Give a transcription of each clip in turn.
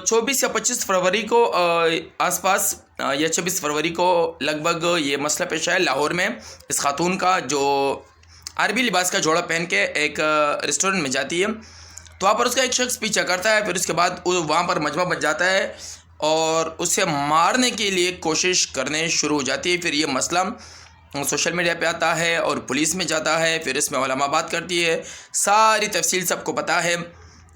24 یا 25 فروری کو آس پاس یا 26 فروری کو لگ بھگ یہ مسئلہ پیش آیا لاہور میں، اس خاتون کا جو عربی لباس کا جوڑا پہن کے ایک ریسٹورنٹ میں جاتی ہے، تو وہاں پر اس کا ایک شخص پیچھا کرتا ہے، پھر اس کے بعد وہاں پر مجمع بچ جاتا ہے اور اسے مارنے کے لیے کوشش کرنے شروع ہو جاتی ہے۔ پھر یہ مسئلہ سوشل میڈیا پہ آتا ہے اور پولیس میں جاتا ہے، پھر اس میں علماء بات کرتی ہے، ساری تفصیل سب کو پتہ ہے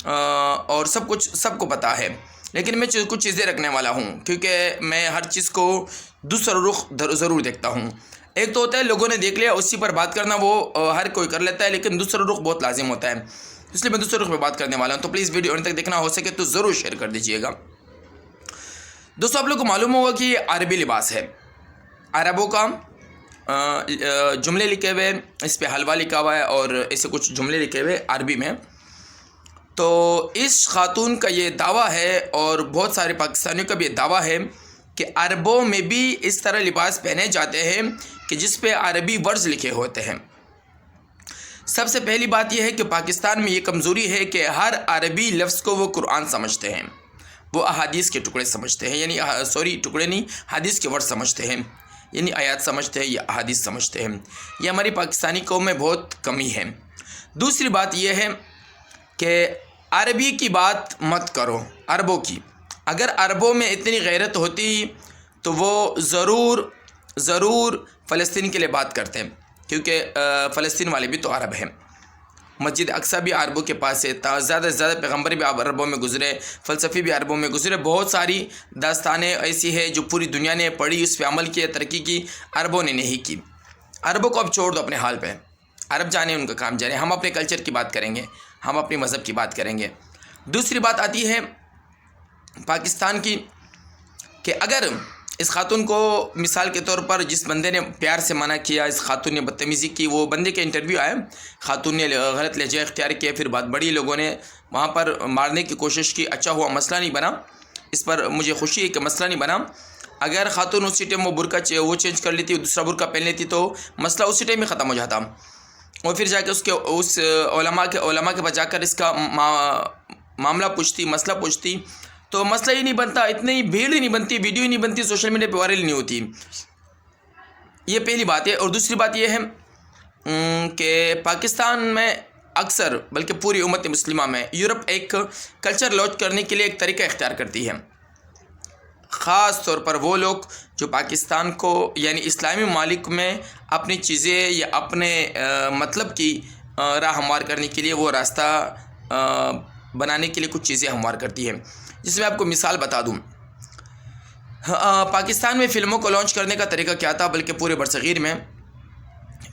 اور سب کو پتہ ہے، لیکن میں کچھ چیزیں رکھنے والا ہوں کیونکہ میں ہر چیز کو دوسرا رخ ضرور دیکھتا ہوں۔ ایک تو ہوتا ہے لوگوں نے دیکھ لیا اسی پر بات کرنا، وہ ہر کوئی کر لیتا ہے، لیکن دوسرا رخ بہت لازم ہوتا ہے، اس لیے میں دوسرے رخ پہ بات کرنے والا ہوں۔ تو پلیز ویڈیو انت تک دیکھنا، ہو سکے تو ضرور شیئر کر دیجیے گا۔ دوستو، آپ لوگ کو معلوم ہوگا کہ یہ عربی لباس ہے، عربوں کا جملے لکھے ہوئے، اس پہ حلوہ لکھا ہوا ہے اور ایسے کچھ جملے لکھے ہوئے عربی میں۔ تو اس خاتون کا یہ دعویٰ ہے اور بہت سارے پاکستانیوں کا بھی یہ دعویٰ ہے کہ عربوں میں بھی اس طرح لباس پہنے جاتے ہیں کہ جس پہ عربی ورڈز لکھے ہوتے ہیں۔ سب سے پہلی بات یہ ہے کہ پاکستان میں یہ کمزوری ہے کہ ہر عربی لفظ کو وہ قرآن سمجھتے ہیں، وہ احادیث کے ٹکڑے سمجھتے ہیں، یعنی ٹکڑے نہیں، حدیث کے ورڈ سمجھتے ہیں، یعنی آیات سمجھتے ہیں یا احادیث سمجھتے ہیں۔ یہ ہماری پاکستانی قوم میں بہت کمی ہے۔ دوسری بات یہ ہے کہ عربی کی بات مت کرو، عربوں کی۔ اگر عربوں میں اتنی غیرت ہوتی تو وہ ضرور فلسطین کے لیے بات کرتے ہیں، کیونکہ فلسطین والے بھی تو عرب ہیں، مسجد اقصیٰ بھی عربوں کے پاس ہے، زیادہ سے زیادہ پیغمبر بھی عربوں میں گزرے، فلسفی بھی عربوں میں گزرے، بہت ساری داستانیں ایسی ہیں جو پوری دنیا نے پڑھی، اس پہ عمل کیا، ترقی کی، عربوں نے نہیں کی۔ عربوں کو اب چھوڑ دو اپنے حال پہ، عرب جانے ان کا کام جانے، ہم اپنے کلچر کی بات کریں گے، ہم اپنے مذہب کی بات کریں گے۔ دوسری بات آتی ہے پاکستان کی کہ اگر اس خاتون کو مثال کے طور پر جس بندے نے پیار سے منع کیا، اس خاتون نے بدتمیزی کی، وہ بندے کے انٹرویو آئے، خاتون نے غلط لہجہ اختیار کیا، پھر بات بڑی، لوگوں نے وہاں پر مارنے کی کوشش کی، اچھا ہوا مسئلہ نہیں بنا، اس پر مجھے خوشی ہے کہ مسئلہ نہیں بنا۔ اگر خاتون اسی ٹائم وہ برقع وہ چینج کر لیتی، دوسرا برقع پہن لیتی تو مسئلہ اسی ٹائم ہی ختم ہو جاتا، اور پھر جا کے اس علماء کے پاس جا کر اس کا معاملہ پوچھتی، مسئلہ پوچھتی، تو مسئلہ ہی نہیں بنتا، اتنی بھیڑ ہی نہیں بنتی، ویڈیو ہی نہیں بنتی، سوشل میڈیا پہ وائرل نہیں ہوتی۔ یہ پہلی بات ہے۔ اور دوسری بات یہ ہے کہ پاکستان میں اکثر، بلکہ پوری امت مسلمہ میں، یورپ ایک کلچر لانچ کرنے کے لیے ایک طریقہ اختیار کرتی ہے، خاص طور پر وہ لوگ جو پاکستان کو، یعنی اسلامی ممالک میں اپنی چیزیں یا اپنے مطلب کی راہ ہموار کرنے کے لیے، وہ راستہ بنانے کے لیے کچھ چیزیں ہموار کرتی ہے، جس میں آپ کو مثال بتا دوں۔ پاکستان میں فلموں کو لانچ کرنے کا طریقہ کیا تھا، بلکہ پورے برصغیر میں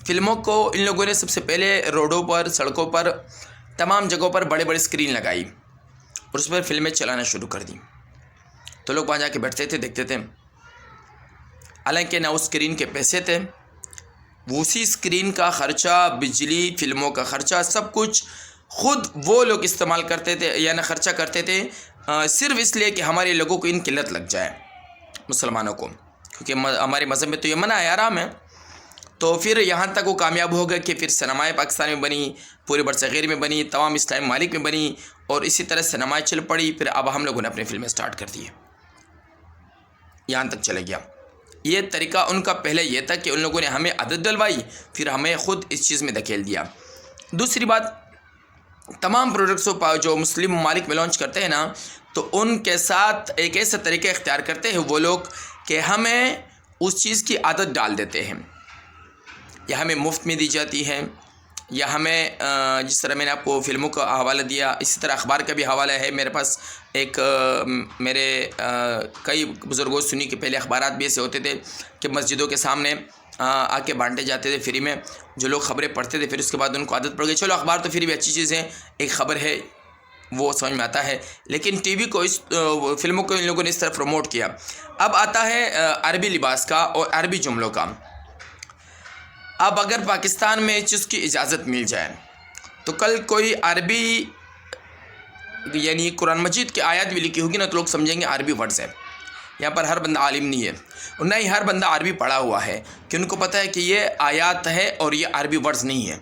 فلموں کو ان لوگوں نے سب سے پہلے روڈوں پر، سڑکوں پر، تمام جگہوں پر بڑے بڑے اسکرین لگائی اور اس پر فلمیں چلانا شروع کر دیں، تو لوگ وہاں جا کے بیٹھتے تھے، دیکھتے تھے، حالانکہ نہ اس اسکرین کے پیسے تھے، اسی اسکرین کا خرچہ، بجلی، فلموں کا خرچہ، سب کچھ خود وہ لوگ استعمال کرتے تھے یا نہ خرچہ کرتے تھے، صرف اس لیے کہ ہمارے لوگوں کو ان کی لت لگ جائے، مسلمانوں کو، کیونکہ ہمارے مذہب میں تو یہ منع ہے، حرام ہے۔ تو پھر یہاں تک وہ کامیاب ہو گئے کہ پھر سینمائیں پاکستان میں بنی، پورے برصغیر میں بنی، تمام اسلامی ممالک میں بنی، اور اسی طرح سینمائیں چل پڑی، پھر اب ہم لوگوں نے اپنی فلمیں سٹارٹ کر دی ہے، یہاں تک چلے گیا۔ یہ طریقہ ان کا پہلے یہ تھا کہ ان لوگوں نے ہمیں عادت ڈلوائی، پھر ہمیں خود اس چیز میں دھکیل دیا۔ دوسری بات، تمام پروڈکٹسوں جو مسلم ممالک میں لانچ کرتے ہیں نا، تو ان کے ساتھ ایک ایسا طریقہ اختیار کرتے ہیں وہ لوگ کہ ہمیں اس چیز کی عادت ڈال دیتے ہیں، یا ہمیں مفت میں دی جاتی ہے، یا ہمیں جس طرح میں نے آپ کو فلموں کا حوالہ دیا، اسی طرح اخبار کا بھی حوالہ ہے میرے پاس۔ ایک میرے کئی بزرگوں سنی کہ پہلے اخبارات بھی ایسے ہوتے تھے کہ مسجدوں کے سامنے آ کے بانٹے جاتے تھے فری میں، جو لوگ خبریں پڑھتے تھے، پھر اس کے بعد ان کو عادت پڑ گئی، چلو اخبار تو پھر بھی اچھی چیز ہے، ایک خبر ہے، وہ سمجھ میں آتا ہے، لیکن ٹی وی کو، اس فلموں کو ان لوگوں نے اس طرح پروموٹ کیا۔ اب آتا ہے عربی لباس کا اور عربی جملوں کا۔ اب اگر پاکستان میں اس چیز کی اجازت مل جائے تو کل کوئی عربی، یعنی قرآن مجید کی آیات بھی لکھی ہوگی نا، تو لوگ سمجھیں گے عربی ورڈز ہے۔ یہاں پر ہر بندہ عالم نہیں ہے، اور نہ ہی ہر بندہ عربی پڑھا ہوا ہے، کہ ان کو پتہ ہے کہ یہ آیات ہے اور یہ عربی ورڈز نہیں ہے،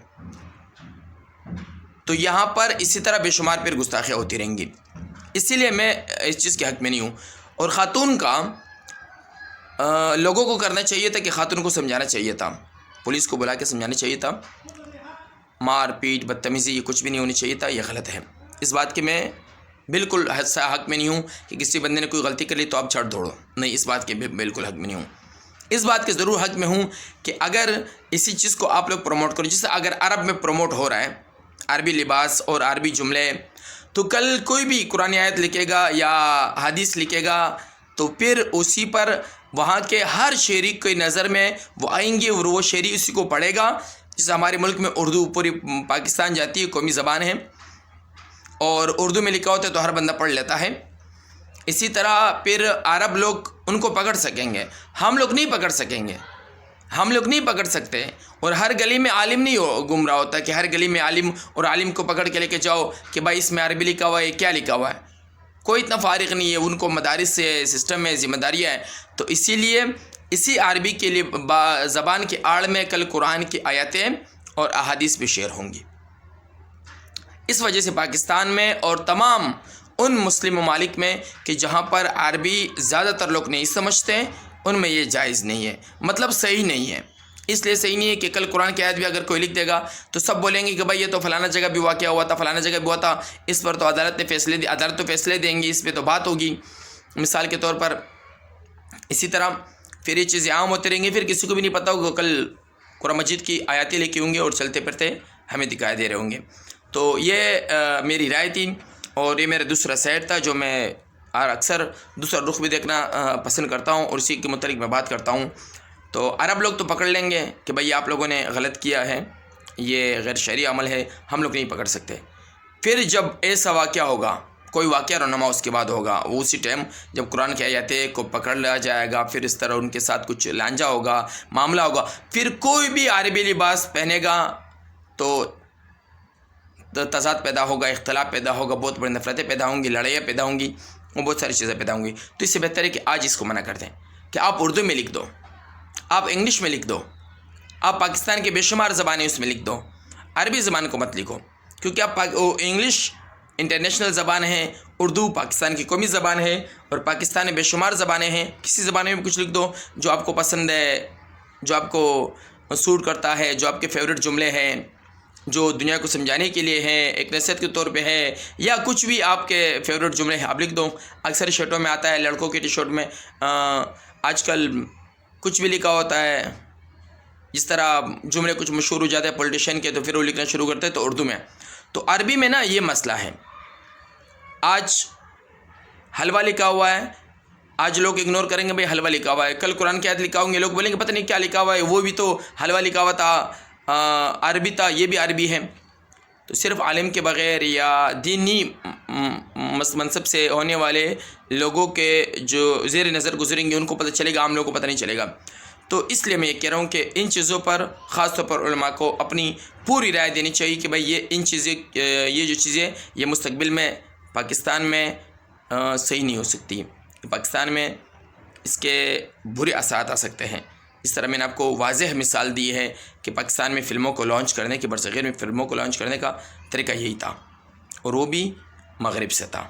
تو یہاں پر اسی طرح بے شمار پھر گستاخیاں ہوتی رہیں گی۔ اسی لیے میں اس چیز کے حق میں نہیں ہوں. اور خاتون کا لوگوں کو کرنا چاہیے تھا کہ خاتون کو سمجھانا چاہیے تھا، پولیس کو بلا کے سمجھانا چاہیے تھا. مار پیٹ بدتمیزی یہ کچھ بھی نہیں ہونی چاہیے تھا، یہ غلط ہے. اس بات کے میں بالکل حق میں نہیں ہوں کہ کسی بندے نے کوئی غلطی کر لی تو آپ چھڑ دوڑو، نہیں، اس بات کے بالکل حق میں نہیں ہوں. اس بات کے ضرور حق میں ہوں کہ اگر اسی چیز کو آپ لوگ پروموٹ کرو، جیسے اگر عرب میں پروموٹ ہو رہا ہے عربی لباس اور عربی جملے، تو کل کوئی بھی قرآن آیت لکھے گا یا حدیث لکھے گا تو پھر اسی پر وہاں کے ہر شہری کی نظر میں وہ آئیں گے اور وہ شہری اسی کو پڑھے گا. جیسے ہمارے ملک میں اردو پوری پاکستان جاتی ہے، قومی زبان ہے، اور اردو میں لکھا ہوتا ہے تو ہر بندہ پڑھ لیتا ہے. اسی طرح پھر عرب لوگ ان کو پکڑ سکیں گے، ہم لوگ نہیں پکڑ سکیں گے، ہم لوگ نہیں پکڑ سکتے. اور ہر گلی میں عالم نہیں گھوم رہا ہوتا کہ ہر گلی میں عالم، اور عالم کو پکڑ کے لے کے جاؤ کہ بھائی اس میں عربی لکھا ہوا ہے، کیا لکھا ہوا ہے. کوئی اتنا فارغ نہیں ہے، ان کو مدارس سے سسٹم میں ذمہ داریاں ہیں. تو اسی لیے اسی عربی کے لیے زبان کے آڑ میں کل قرآن کی آیتیں اور احادیث بھی شیئر ہوں گی. اس وجہ سے پاکستان میں اور تمام ان مسلم ممالک میں کہ جہاں پر عربی زیادہ تر لوگ نہیں سمجھتے ہیں، ان میں یہ جائز نہیں ہے، مطلب صحیح نہیں ہے. اس لیے صحیح نہیں ہے کہ کل قرآن کی آیت بھی اگر کوئی لکھ دے گا تو سب بولیں گے کہ بھائی یہ تو فلانا جگہ بھی واقعہ ہوا تھا، فلانا جگہ بھی ہوا تھا، اس پر تو عدالت تو فیصلے دیں گی، اس پہ تو بات ہوگی، مثال کے طور پر. اسی طرح پھر یہ چیزیں عام ہوتے رہیں گے، پھر کسی کو بھی نہیں پتہ ہوگا کل قرآن مجید کی آیاتیں لکھی ہوں گے اور چلتے پھرتے ہمیں دکھائی دے رہے ہوں گے. تو یہ میری رائے تھی، اور یہ میرا دوسرا سائڈ تھا جو میں اکثر دوسرا رخ بھی دیکھنا پسند کرتا ہوں، اور اسی کے متعلق میں بات کرتا ہوں. تو عرب لوگ تو پکڑ لیں گے کہ بھئی آپ لوگوں نے غلط کیا ہے، یہ غیر شرعی عمل ہے، ہم لوگ نہیں پکڑ سکتے. پھر جب ایسا واقعہ ہوگا، کوئی واقعہ رونما اس کے بعد ہوگا، وہ اسی ٹائم جب قرآن کی آیاتیں کو پکڑ لیا جائے گا، پھر اس طرح ان کے ساتھ کچھ لانجا ہوگا، معاملہ ہوگا، پھر کوئی بھی عربی لباس پہنے گا تو تضاد پیدا ہوگا، اختلاف پیدا ہوگا، بہت بڑی نفرتیں پیدا ہوں گی، لڑائیاں پیدا ہوں گی، وہ بہت ساری چیزیں پیدا ہوں گی. تو اس سے بہتر ہے کہ آج اس کو منع کر دیں کہ آپ اردو میں لکھ دو، آپ انگلش میں لکھ دو، آپ پاکستان کے بے شمار زبانیں اس میں لکھ دو، عربی زبان کو مت لکھو. کیونکہ آپ انگلش انٹرنیشنل زبان ہے، اردو پاکستان کی قومی زبان ہے، اور پاکستان میں بے شمار زبانیں ہیں. کسی زبان میں بھی کچھ لکھ دو جو آپ کو پسند ہے، جو آپ کو سوٹ کرتا ہے، جو آپ کے فیوریٹ جملے ہیں، جو دنیا کو سمجھانے کے لیے ہیں، ایک نصیحت کے طور پہ ہے، یا کچھ بھی آپ کے فیوریٹ جملے ہیں آپ لکھ دو. اکثر شرٹوں میں آتا ہے، لڑکوں کی ٹی شرٹ میں آج کل کچھ بھی لکھا ہوتا ہے. جس طرح جملے کچھ مشہور ہو جاتے ہیں پولیٹیشین کے تو پھر وہ لکھنا شروع کرتے ہیں تو اردو میں. تو عربی میں نا یہ مسئلہ ہے، آج حلوہ لکھا ہوا ہے، آج لوگ اگنور کریں گے بھئی حلوہ لکھا ہوا ہے، کل قرآن کی آیت لکھا ہوں گے، لوگ بولیں گے پتہ نہیں کیا لکھا ہوا ہے، وہ بھی تو حلوہ لکھا ہوا تھا، عربی تھا، یہ بھی عربی ہے. تو صرف عالم کے بغیر یا دینی منصب سے ہونے والے لوگوں کے جو زیر نظر گزریں گے ان کو پتہ چلے گا، عام لوگوں کو پتہ نہیں چلے گا. تو اس لیے میں یہ کہہ رہا ہوں کہ ان چیزوں پر خاص طور پر علماء کو اپنی پوری رائے دینی چاہیے کہ بھئی یہ جو چیزیں یہ مستقبل میں پاکستان میں صحیح نہیں ہو سکتی، پاکستان میں اس کے برے اثرات آ سکتے ہیں. اس طرح میں نے آپ کو واضح مثال دی ہے کہ پاکستان میں فلموں کو لانچ کرنے کے، برصغیر میں فلموں کو لانچ کرنے کا طریقہ یہی تھا، اور وہ بھی مغرب سے تھا.